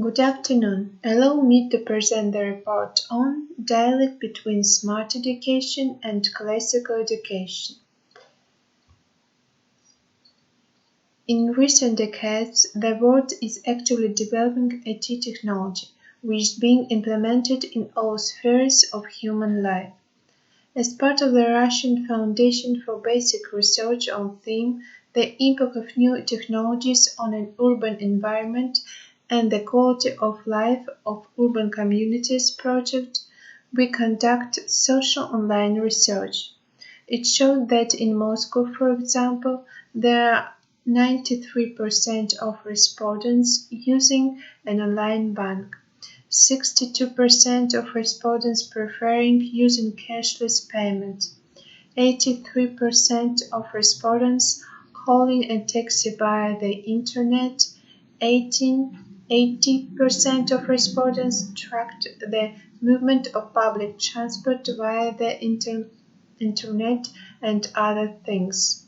Good afternoon. Allow me to present the report on dialogue between smart education and classical education. In recent decades, the world is actively developing IT technology, which is being implemented in all spheres of human life. As part of the Russian Foundation for Basic Research on theme, the impact of new technologies on an urban environment and the quality of life of urban communities project, we conduct social online research. It showed that in Moscow, for example, there are 93% of respondents using an online bank, 62% of respondents preferring using cashless payment, 83% of respondents calling a taxi via the internet, 80% of respondents tracked the movement of public transport via the internet, and other things.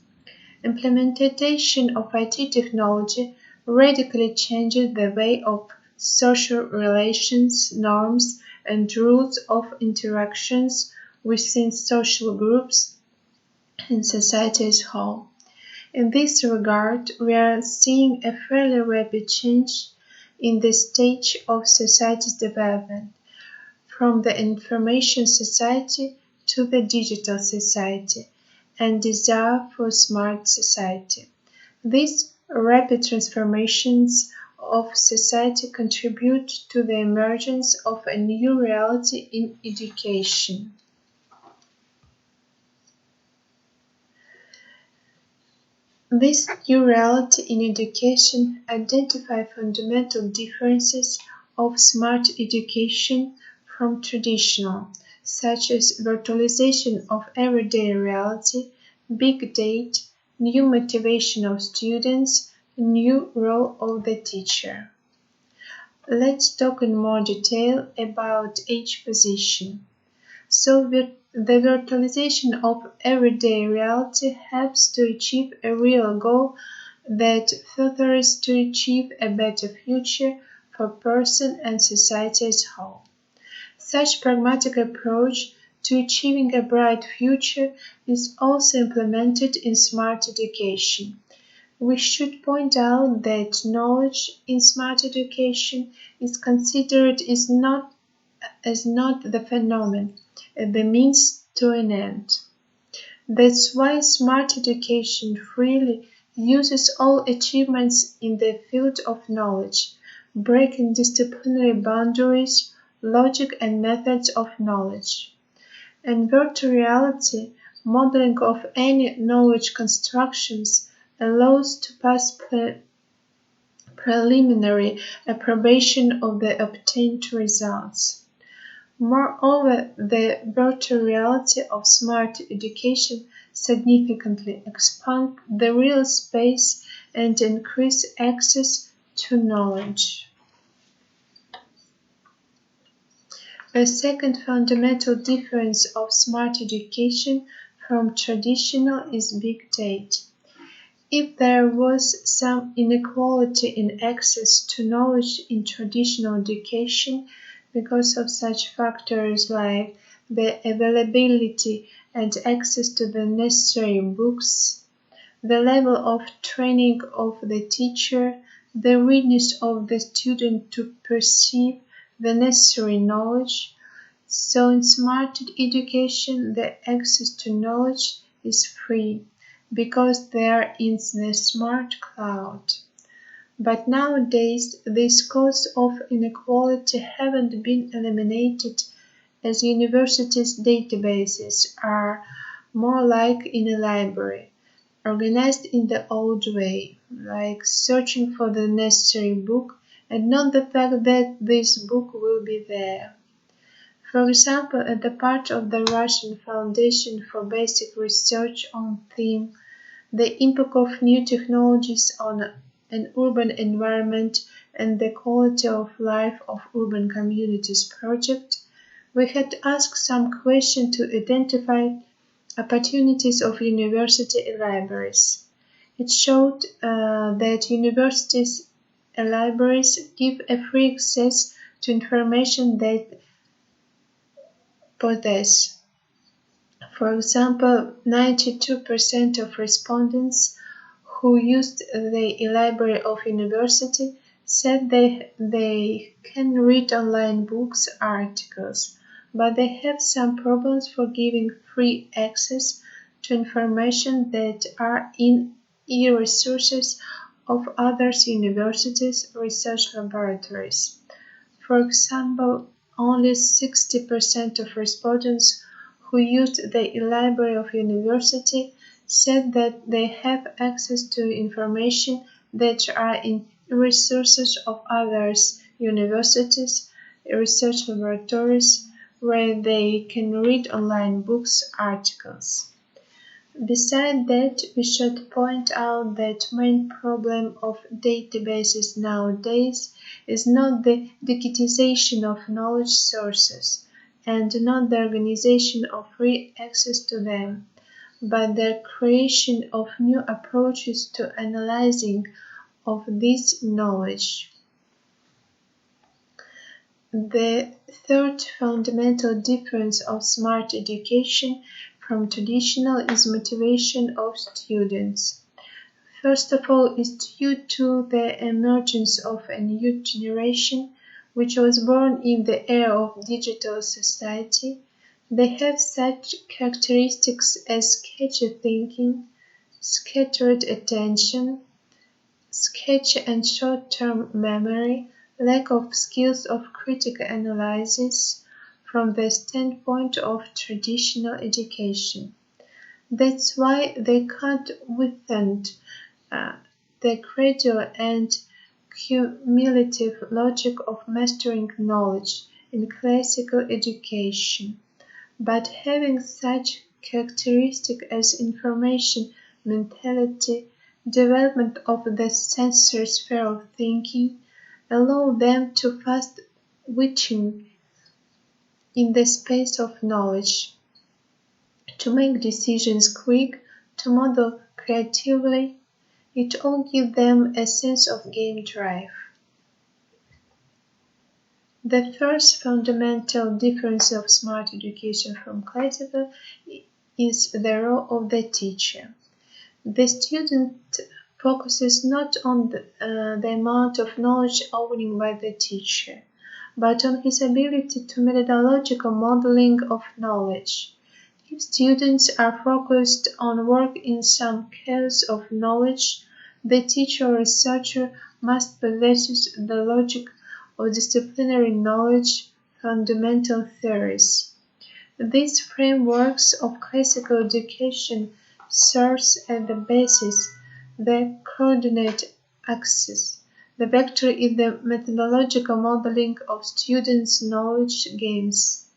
Implementation of IT technology radically changed the way of social relations, norms, and rules of interactions within social groups and society as a whole. In this regard, we are seeing a fairly rapid change in the stage of society's development, from the information society to the digital society, and desire for smart society. These rapid transformations of society contribute to the emergence of a new reality in education. This new reality in education identifies fundamental differences of smart education from traditional, such as virtualization of everyday reality, big data, new motivation of students, new role of the teacher. Let's talk in more detail about each position. So the virtualization of everyday reality helps to achieve a real goal that furthers to achieve a better future for person and society as a whole. Such pragmatic approach to achieving a bright future is also implemented in smart education. We should point out that knowledge in smart education is considered as not the phenomenon, the means to an end. That's why smart education freely uses all achievements in the field of knowledge, breaking disciplinary boundaries, logic and methods of knowledge. And virtual reality, modeling of any knowledge constructions, allows to pass preliminary approbation of the obtained results. Moreover, the virtual reality of smart education significantly expands the real space and increases access to knowledge. A second fundamental difference of smart education from traditional is big data. If there was some inequality in access to knowledge in traditional education because of such factors like the availability and access to the necessary books, the level of training of the teacher, the readiness of the student to perceive the necessary knowledge, so in smart education the access to knowledge is free, because they are in the smart cloud. But nowadays, these causes of inequality haven't been eliminated, as universities' databases are more like in a library, organized in the old way, like searching for the necessary book and not the fact that this book will be there. For example, at the part of the Russian Foundation for Basic Research on theme, the impact of new technologies on an urban environment and the quality of life of urban communities project, we had asked some questions to identify opportunities of university libraries. It showed that universities libraries give a free access to information they possess. For example, 92% of respondents who used the e-library of university said they can read online books, articles, but they have some problems for giving free access to information that are in e-resources of other universities' research laboratories. For example, only 60% of respondents who used the e-library of university said that they have access to information that are in resources of others universities, research laboratories, where they can read online books, articles. Besides that, we should point out that main problem of databases nowadays is not the digitization of knowledge sources and not the organization of free access to them, but the creation of new approaches to analyzing of this knowledge. The third fundamental difference of smart education from traditional is motivation of students. First of all, is due to the emergence of a new generation which was born in the era of digital society. They have such characteristics as sketchy thinking, scattered attention, sketchy and short-term memory, lack of skills of critical analysis from the standpoint of traditional education. That's why they can't withstand the gradual and cumulative logic of mastering knowledge in classical education. But having such characteristics as information, mentality, development of the sensory sphere of thinking, allow them to fast witching in the space of knowledge, to make decisions quick, to model creatively. It all gives them a sense of game drive. The first fundamental difference of smart education from classical is the role of the teacher. The student focuses not on the amount of knowledge owned by the teacher, but on his ability to methodological modeling of knowledge. If students are focused on work in some case of knowledge, the teacher or researcher must possess the logic of disciplinary knowledge, fundamental theories. These frameworks of classical education serve as the basis, the coordinate axis, the vector in the methodological modeling of students' knowledge gains.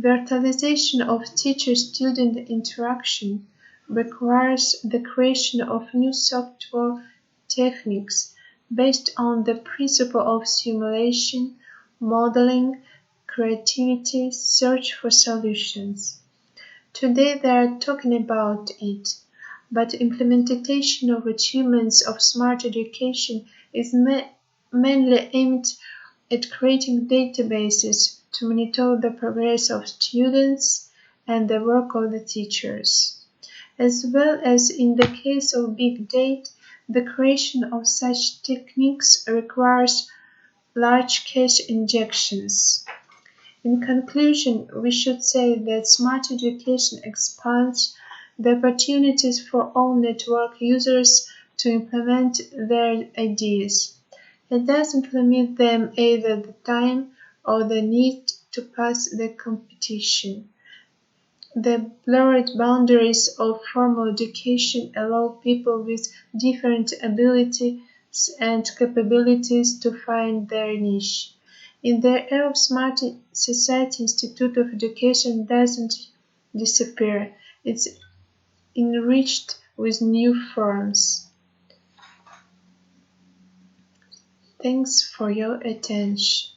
Virtualization of teacher-student interaction requires the creation of new software techniques based on the principle of simulation, modeling, creativity, search for solutions. Today they are talking about it, but implementation of achievements of smart education is mainly aimed at creating databases to monitor the progress of students and the work of the teachers. As well as in the case of big data, the creation of such techniques requires large cache injections. In conclusion, we should say that smart education expands the opportunities for all network users to implement their ideas. It doesn't limit them either the time or the need to pass the competition. The blurred boundaries of formal education allow people with different abilities and capabilities to find their niche. In the era of smart society, Institute of Education doesn't disappear. It's enriched with new forms. Thanks for your attention.